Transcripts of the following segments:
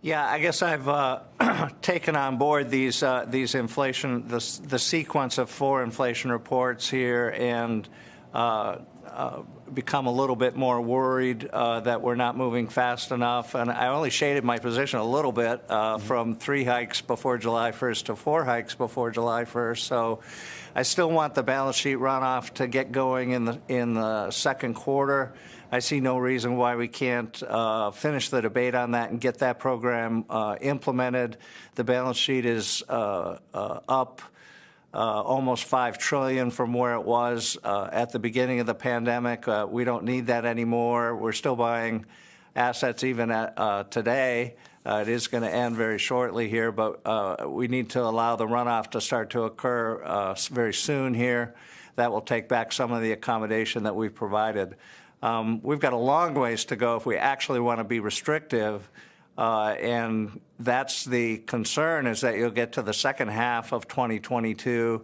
Yeah, I guess I've taken on board these inflation, the sequence of 4 inflation reports here, and become a little bit more worried that we're not moving fast enough. And I only shaded my position a little bit from 3 hikes before July 1st to 4 hikes before July 1st. So I still want the balance sheet runoff to get going in the second quarter. I see no reason why we can't finish the debate on that and get that program implemented. The balance sheet is up almost $5 trillion from where it was at the beginning of the pandemic. We don't need that anymore. We're still buying assets even today. It is going to end very shortly here, but we need to allow the runoff to start to occur very soon here. That will take back some of the accommodation that we've provided. We've got a long ways to go if we actually want to be restrictive, and that's the concern, is that you'll get to the second half of 2022,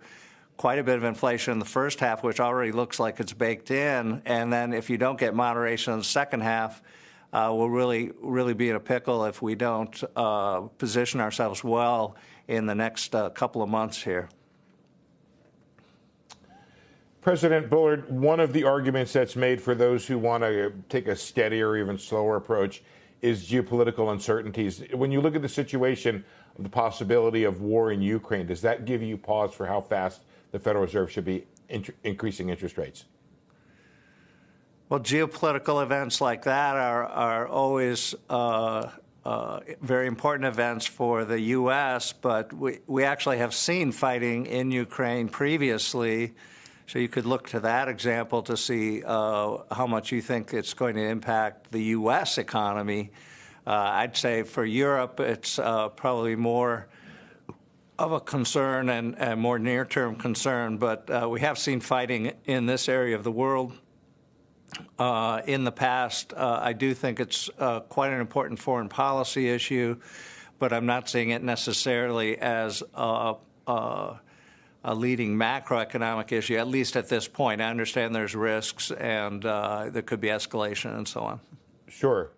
quite a bit of inflation in the first half, which already looks like it's baked in, and then if you don't get moderation in the second half, we'll really be in a pickle if we don't position ourselves well in the next couple of months here. President Bullard, one of the arguments that's made for those who want to take a steadier or even slower approach is geopolitical uncertainties. When you look at the situation of the possibility of war in Ukraine, does that give you pause for how fast the Federal Reserve should be increasing interest rates? Well, geopolitical events like that are always very important events for the U.S., but we actually have seen fighting in Ukraine previously. So you could look to that example to see how much you think it's going to impact the U.S. economy. I'd say for Europe, it's probably more of a concern and more near-term concern. But we have seen fighting in this area of the world in the past. I do think it's quite an important foreign policy issue, but I'm not seeing it necessarily as a leading macroeconomic issue, at least at this point. I understand there's risks and there could be escalation and so on. Sure.